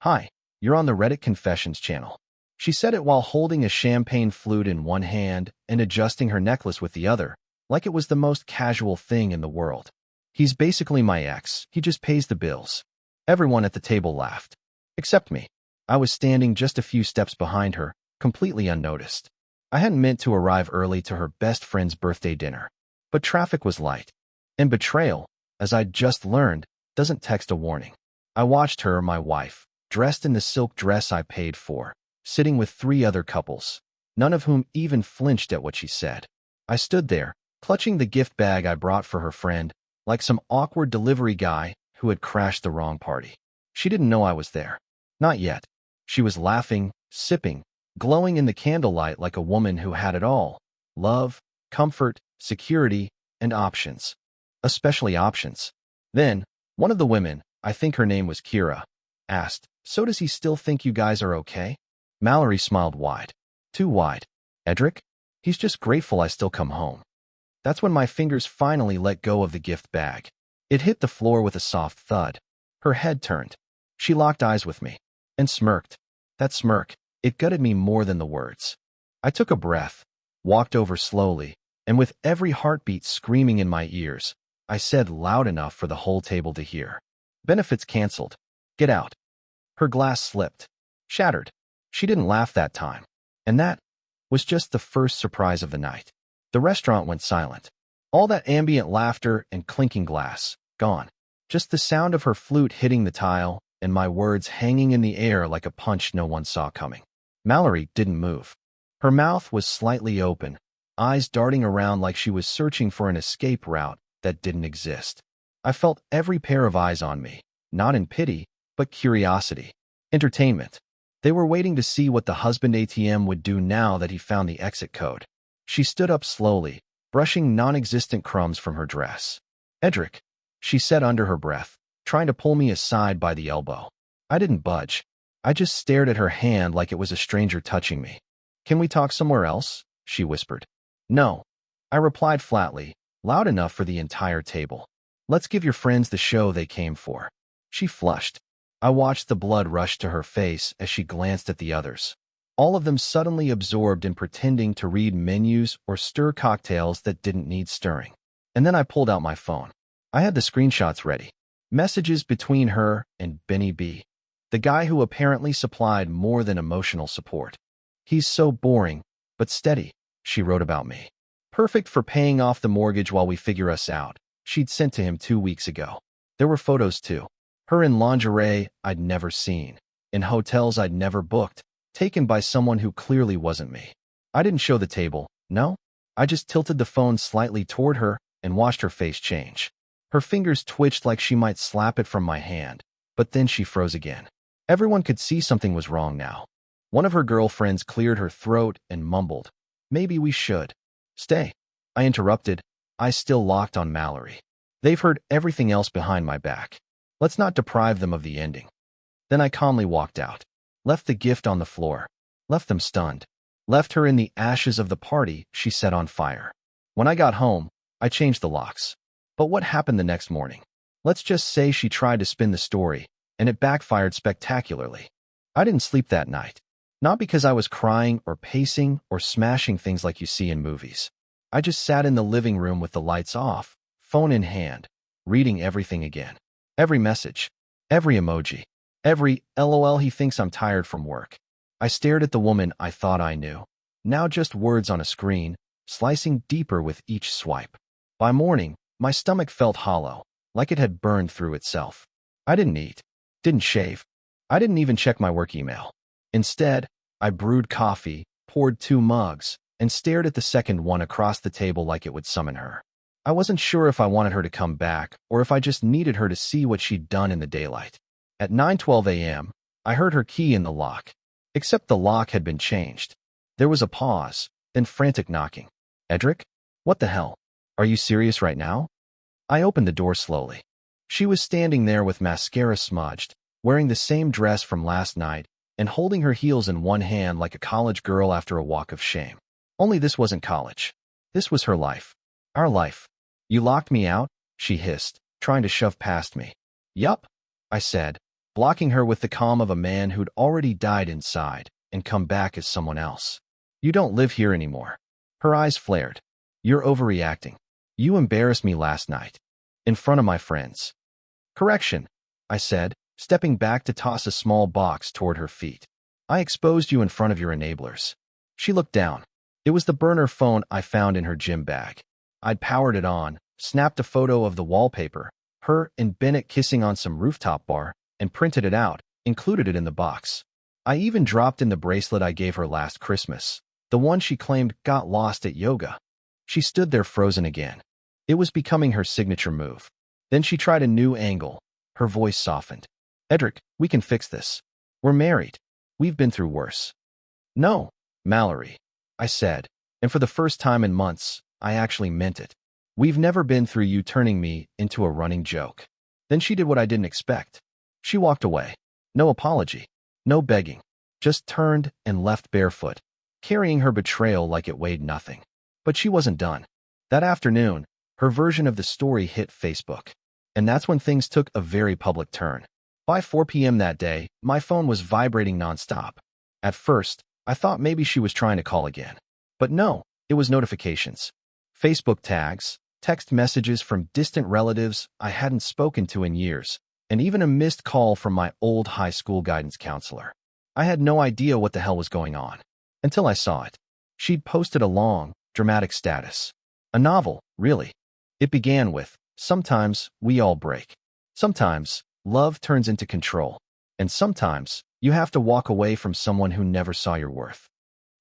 "Hi, you're on the Reddit Confessions channel." She said it while holding a champagne flute in one hand and adjusting her necklace with the other, like it was the most casual thing in the world. "He's basically my ex. He just pays the bills." Everyone at the table laughed. Except me. I was standing just a few steps behind her, completely unnoticed. I hadn't meant to arrive early to her best friend's birthday dinner. But traffic was light. And betrayal, as I'd just learned, doesn't text a warning. I watched her, my wife, dressed in the silk dress I paid for, sitting with 3 other couples, none of whom even flinched at what she said. I stood there, clutching the gift bag I brought for her friend, like some awkward delivery guy who had crashed the wrong party. She didn't know I was there. Not yet. She was laughing, sipping, glowing in the candlelight like a woman who had it all: love, comfort, security, and options. Especially options. Then, one of the women, I think her name was Kira, asked, "So does he still think you guys are okay?" Mallory smiled wide. Too wide. "Edric? He's just grateful I still come home." That's when my fingers finally let go of the gift bag. It hit the floor with a soft thud. Her head turned. She locked eyes with me and smirked. That smirk, it gutted me more than the words. I took a breath, walked over slowly, and with every heartbeat screaming in my ears, I said loud enough for the whole table to hear, "Benefits canceled. Get out." Her glass slipped. Shattered. She didn't laugh that time. And that was just the first surprise of the night. The restaurant went silent. All that ambient laughter and clinking glass, gone. Just the sound of her flute hitting the tile and my words hanging in the air like a punch no one saw coming. Mallory didn't move. Her mouth was slightly open, eyes darting around like she was searching for an escape route that didn't exist. I felt every pair of eyes on me, not in pity, but curiosity. Entertainment. They were waiting to see what the husband ATM would do now that he found the exit code. She stood up slowly, brushing non-existent crumbs from her dress. "Edric," she said under her breath, trying to pull me aside by the elbow. I didn't budge. I just stared at her hand like it was a stranger touching me. "Can we talk somewhere else?" she whispered. "No," I replied flatly, loud enough for the entire table. "Let's give your friends the show they came for." She flushed. I watched the blood rush to her face as she glanced at the others, all of them suddenly absorbed in pretending to read menus or stir cocktails that didn't need stirring. And then I pulled out my phone. I had the screenshots ready. Messages between her and Benny B, the guy who apparently supplied more than emotional support. "He's so boring, but steady," she wrote about me. "Perfect for paying off the mortgage while we figure us out," she'd sent to him 2 weeks ago. There were photos too. Her in lingerie I'd never seen, in hotels I'd never booked, taken by someone who clearly wasn't me. I didn't show the table, no. I just tilted the phone slightly toward her and watched her face change. Her fingers twitched like she might slap it from my hand, but then she froze again. Everyone could see something was wrong now. One of her girlfriends cleared her throat and mumbled, "Maybe we should." "Stay," I interrupted, eyes still locked on Mallory. "They've heard everything else behind my back. Let's not deprive them of the ending." Then I calmly walked out, left the gift on the floor, left them stunned, left her in the ashes of the party she set on fire. When I got home, I changed the locks. But what happened the next morning? Let's just say she tried to spin the story, and it backfired spectacularly. I didn't sleep that night. Not because I was crying or pacing or smashing things like you see in movies. I just sat in the living room with the lights off, phone in hand, reading everything again. Every message, every emoji, every "LOL he thinks I'm tired from work." I stared at the woman I thought I knew, now just words on a screen, slicing deeper with each swipe. By morning, my stomach felt hollow, like it had burned through itself. I didn't eat, didn't shave. I didn't even check my work email. Instead, I brewed coffee, poured 2 mugs, and stared at the second one across the table like it would summon her. I wasn't sure if I wanted her to come back or if I just needed her to see what she'd done in the daylight. At 9:12 a.m., I heard her key in the lock, except the lock had been changed. There was a pause, then frantic knocking. "Edric? What the hell? Are you serious right now?" I opened the door slowly. She was standing there with mascara smudged, wearing the same dress from last night, and holding her heels in one hand like a college girl after a walk of shame. Only this wasn't college. This was her life. Our life. "You locked me out?" she hissed, trying to shove past me. "Yup," I said, blocking her with the calm of a man who'd already died inside and come back as someone else. You don't live here anymore. Her eyes flared. You're overreacting. You embarrassed me last night. In front of my friends. Correction, I said, stepping back to toss a small box toward her feet. I exposed you in front of your enablers. She looked down. It was the burner phone I found in her gym bag. I'd powered it on, snapped a photo of the wallpaper, her and Bennett kissing on some rooftop bar, and printed it out, included it in the box. I even dropped in the bracelet I gave her last Christmas, the one she claimed got lost at yoga. She stood there frozen again. It was becoming her signature move. Then she tried a new angle. Her voice softened. Edric, we can fix this. We're married. We've been through worse. No, Mallory, I said, and for the first time in months, I actually meant it. We've never been through you turning me into a running joke. Then she did what I didn't expect. She walked away. No apology. No begging. Just turned and left barefoot, carrying her betrayal like it weighed nothing. But she wasn't done. That afternoon, her version of the story hit Facebook. And that's when things took a very public turn. By 4 p.m. that day, my phone was vibrating nonstop. At first, I thought maybe she was trying to call again. But no, it was notifications. Facebook tags, text messages from distant relatives I hadn't spoken to in years, and even a missed call from my old high school guidance counselor. I had no idea what the hell was going on. Until I saw it. She'd posted a long, dramatic status. A novel, really. It began with, sometimes we all break. Sometimes love turns into control. And sometimes you have to walk away from someone who never saw your worth.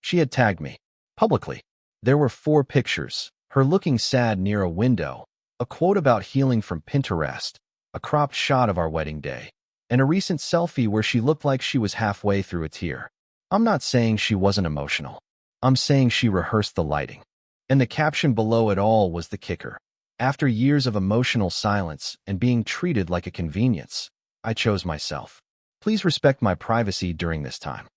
She had tagged me. Publicly. There were 4 pictures, her looking sad near a window, a quote about healing from Pinterest, a cropped shot of our wedding day, and a recent selfie where she looked like she was halfway through a tear. I'm not saying she wasn't emotional. I'm saying she rehearsed the lighting. And the caption below it all was the kicker. After years of emotional silence and being treated like a convenience, I chose myself. Please respect my privacy during this time.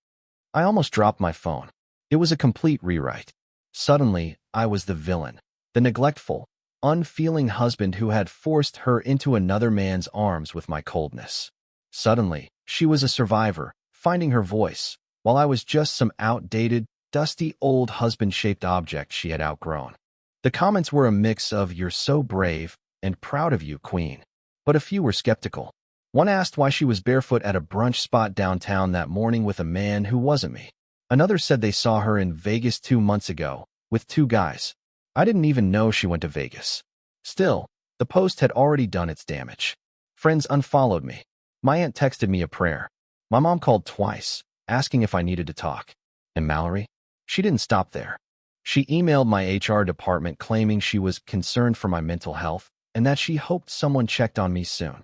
I almost dropped my phone. It was a complete rewrite. Suddenly, I was the villain, the neglectful, unfeeling husband who had forced her into another man's arms with my coldness. Suddenly, she was a survivor, finding her voice, while I was just some outdated, dusty old husband-shaped object she had outgrown. The comments were a mix of "You're so brave" and "Proud of you, Queen." But a few were skeptical. One asked why she was barefoot at a brunch spot downtown that morning with a man who wasn't me. Another said they saw her in Vegas 2 months ago, with 2 guys. I didn't even know she went to Vegas. Still, the post had already done its damage. Friends unfollowed me. My aunt texted me a prayer. My mom called twice, asking if I needed to talk. And Mallory? She didn't stop there. She emailed my HR department claiming she was concerned for my mental health and that she hoped someone checked on me soon.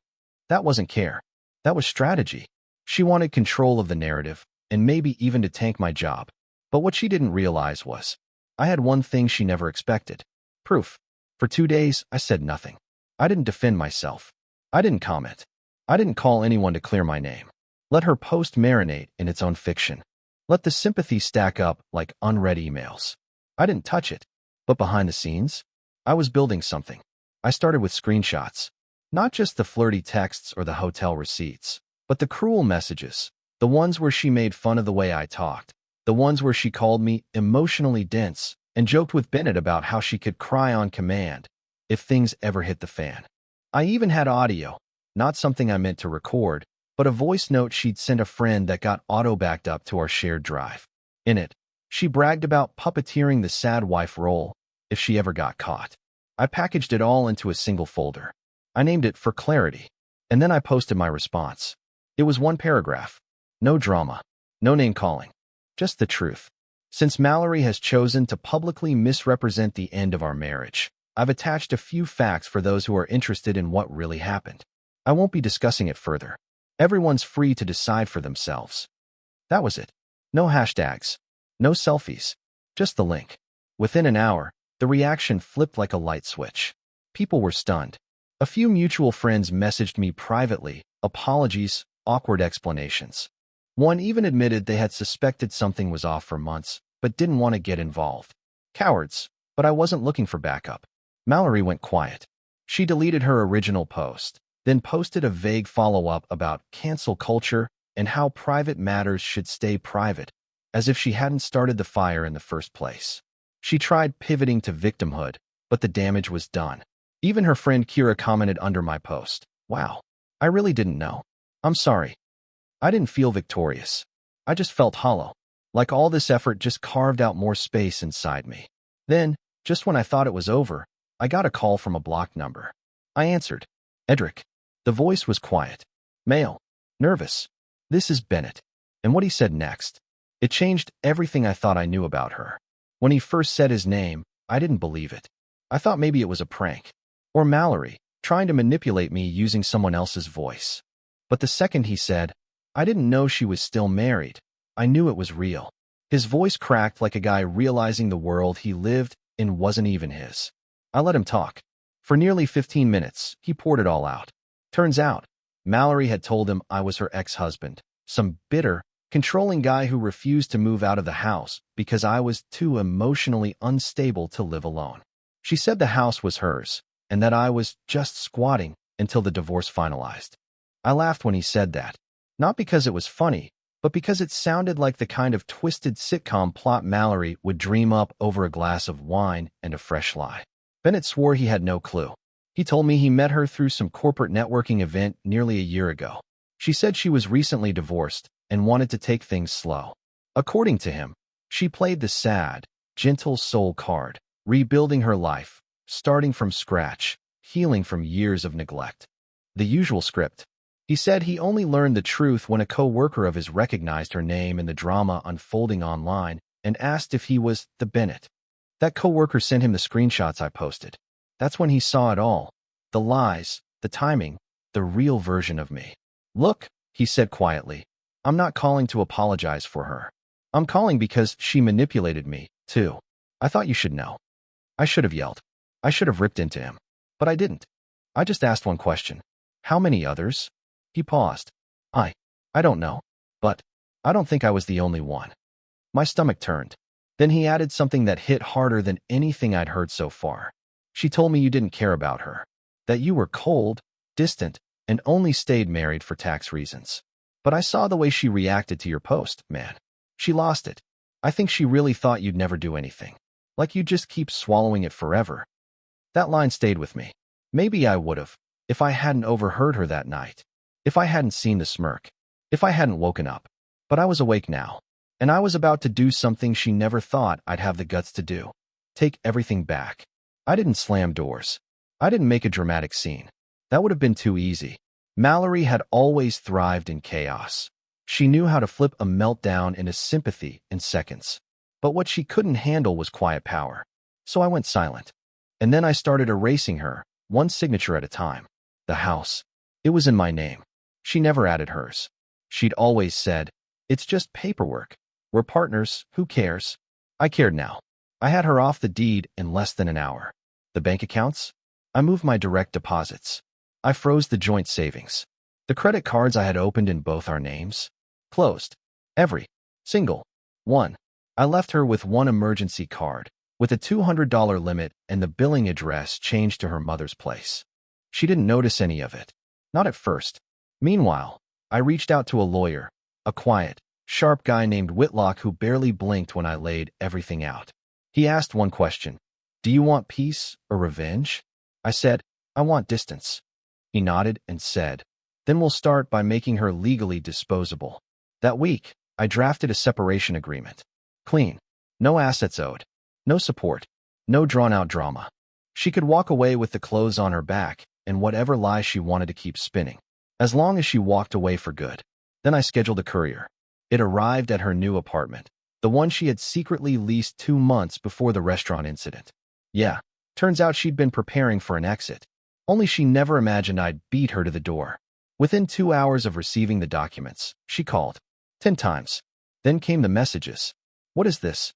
That wasn't care. That was strategy. She wanted control of the narrative, and maybe even to tank my job. But what she didn't realize was, I had one thing she never expected. Proof. For 2 days, I said nothing. I didn't defend myself. I didn't comment. I didn't call anyone to clear my name. Let her post marinate in its own fiction. Let the sympathy stack up like unread emails. I didn't touch it. But behind the scenes, I was building something. I started with screenshots. Not just the flirty texts or the hotel receipts, but the cruel messages. The ones where she made fun of the way I talked. The ones where she called me emotionally dense and joked with Bennett about how she could cry on command if things ever hit the fan. I even had audio, not something I meant to record, but a voice note she'd sent a friend that got auto-backed up to our shared drive. In it, she bragged about puppeteering the sad wife role if she ever got caught. I packaged it all into a single folder. I named it For Clarity, and then I posted my response. It was 1 paragraph. No drama. No name-calling. Just the truth. Since Mallory has chosen to publicly misrepresent the end of our marriage, I've attached a few facts for those who are interested in what really happened. I won't be discussing it further. Everyone's free to decide for themselves. That was it. No hashtags. No selfies. Just the link. Within an hour, the reaction flipped like a light switch. People were stunned. A few mutual friends messaged me privately, apologies, awkward explanations. One even admitted they had suspected something was off for months, but didn't want to get involved. Cowards, but I wasn't looking for backup. Mallory went quiet. She deleted her original post. then posted a vague follow-up about cancel culture and how private matters should stay private, as if she hadn't started the fire in the first place. She tried pivoting to victimhood, but the damage was done. Even her friend Kira commented under my post, "Wow, I really didn't know. I'm sorry. I didn't feel victorious. I just felt hollow. Like all this effort just carved out more space inside me." Then, just when I thought it was over, I got a call from a blocked number. I answered. "Edric." The voice was quiet. Male. Nervous. "This is Bennett." And what he said next, it changed everything I thought I knew about her. When he first said his name, I didn't believe it. I thought maybe it was a prank. Or Mallory, trying to manipulate me using someone else's voice. But the second he said, "I didn't know she was still married," I knew it was real. His voice cracked like a guy realizing the world he lived in wasn't even his. I let him talk. For nearly 15 minutes, he poured it all out. Turns out, Mallory had told him I was her ex-husband, some bitter, controlling guy who refused to move out of the house because I was too emotionally unstable to live alone. She said the house was hers, and that I was just squatting until the divorce finalized. I laughed when he said that, not because it was funny, but because it sounded like the kind of twisted sitcom plot Mallory would dream up over a glass of wine and a fresh lie. Bennett swore he had no clue. He told me he met her through some corporate networking event nearly a year ago. She said she was recently divorced and wanted to take things slow. According to him, she played the sad, gentle soul card, rebuilding her life, starting from scratch, healing from years of neglect. The usual script. He said he only learned the truth when a co-worker of his recognized her name in the drama unfolding online and asked if he was the Bennett. That co-worker sent him the screenshots I posted. That's when he saw it all. The lies, the timing, the real version of me. "Look," he said quietly, "I'm not calling to apologize for her. I'm calling because she manipulated me, too. I thought you should know." I should have yelled. I should have ripped into him. But I didn't. I just asked one question. "How many others?" He paused. I don't know. But I don't think I was the only one." My stomach turned. Then he added something that hit harder than anything I'd heard so far. "She told me you didn't care about her. That you were cold, distant, and only stayed married for tax reasons. But I saw the way she reacted to your post, man. She lost it. I think she really thought you'd never do anything. Like you'd just keep swallowing it forever." That line stayed with me. Maybe I would have, if I hadn't overheard her that night. If I hadn't seen the smirk. If I hadn't woken up. But I was awake now. And I was about to do something she never thought I'd have the guts to do. Take everything back. I didn't slam doors. I didn't make a dramatic scene. That would have been too easy. Mallory had always thrived in chaos. She knew how to flip a meltdown into sympathy in seconds. But what she couldn't handle was quiet power. So I went silent. And then I started erasing her, one signature at a time. The house. It was in my name. She never added hers. She'd always said, "It's just paperwork. We're partners, who cares?" I cared now. I had her off the deed in less than an hour. The bank accounts? I moved my direct deposits. I froze the joint savings. The credit cards I had opened in both our names? Closed. Every single one. I left her with one emergency card, with a $200 limit and the billing address changed to her mother's place. She didn't notice any of it. Not at first. Meanwhile, I reached out to a lawyer, a quiet, sharp guy named Whitlock who barely blinked when I laid everything out. He asked one question. "Do you want peace or revenge?" I said, "I want distance." He nodded and said, "Then we'll start by making her legally disposable." That week, I drafted a separation agreement. Clean. No assets owed. No support. No drawn-out drama. She could walk away with the clothes on her back and whatever lies she wanted to keep spinning, as long as she walked away for good. Then I scheduled a courier. It arrived at her new apartment, the one she had secretly leased 2 months before the restaurant incident. Yeah, turns out she'd been preparing for an exit. Only she never imagined I'd beat her to the door. Within 2 hours of receiving the documents, she called. 10 times. Then came the messages. "What is this?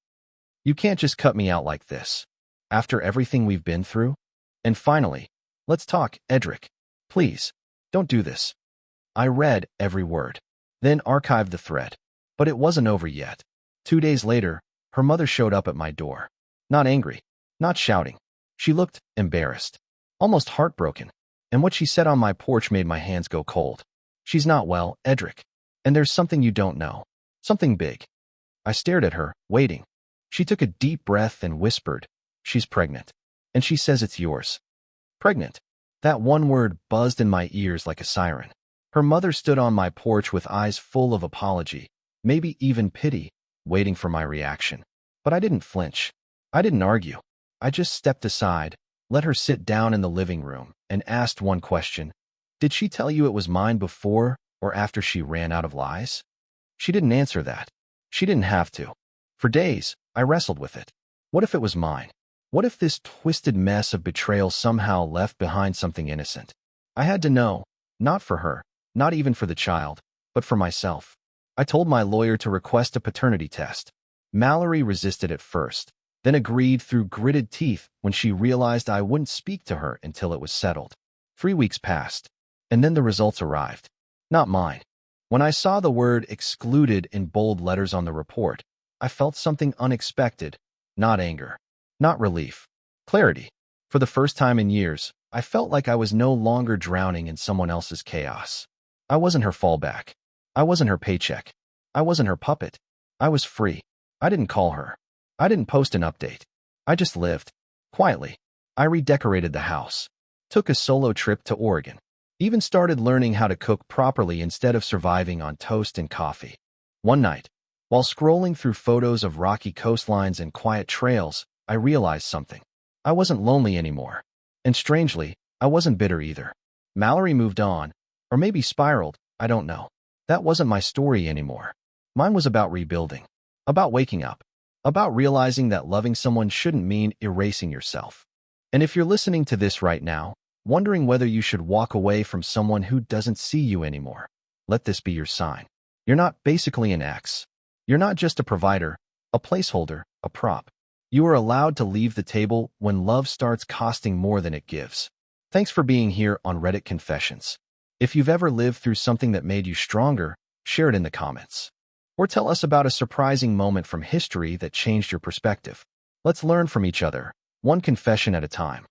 You can't just cut me out like this. After everything we've been through?" And finally, "Let's talk, Edric. Please, don't do this." I read every word, then archived the thread. But it wasn't over yet. 2 days later, her mother showed up at my door. Not angry, not shouting. She looked embarrassed, almost heartbroken. And what she said on my porch made my hands go cold. She's not well, Edric. And there's something you don't know. Something big. I stared at her, waiting. She took a deep breath and whispered, "She's pregnant. And she says it's yours." Pregnant. That one word buzzed in my ears like a siren. Her mother stood on my porch with eyes full of apology, maybe even pity, waiting for my reaction. But I didn't flinch. I didn't argue. I just stepped aside, let her sit down in the living room, and asked one question. "Did she tell you it was mine before or after she ran out of lies?" She didn't answer that. She didn't have to. For days, I wrestled with it. What if it was mine? What if this twisted mess of betrayal somehow left behind something innocent? I had to know, not for her, not even for the child, but for myself. I told my lawyer to request a paternity test. Mallory resisted at first, then agreed through gritted teeth when she realized I wouldn't speak to her until it was settled. 3 weeks passed, and then the results arrived. Not mine. When I saw the word excluded in bold letters on the report, I felt something unexpected, not anger, not relief, clarity. For the first time in years, I felt like I was no longer drowning in someone else's chaos. I wasn't her fallback. I wasn't her paycheck. I wasn't her puppet. I was free. I didn't call her. I didn't post an update. I just lived. Quietly. I redecorated the house. Took a solo trip to Oregon. Even started learning how to cook properly instead of surviving on toast and coffee. One night, while scrolling through photos of rocky coastlines and quiet trails, I realized something. I wasn't lonely anymore. And strangely, I wasn't bitter either. Mallory moved on, or maybe spiraled, I don't know. That wasn't my story anymore. Mine was about rebuilding, about waking up, about realizing that loving someone shouldn't mean erasing yourself. And if you're listening to this right now, wondering whether you should walk away from someone who doesn't see you anymore, let this be your sign. You're not basically an ex. You're not just a provider, a placeholder, a prop. You are allowed to leave the table when love starts costing more than it gives. Thanks for being here on Reddit Confessions. If you've ever lived through something that made you stronger, share it in the comments. Or tell us about a surprising moment from history that changed your perspective. Let's learn from each other, one confession at a time.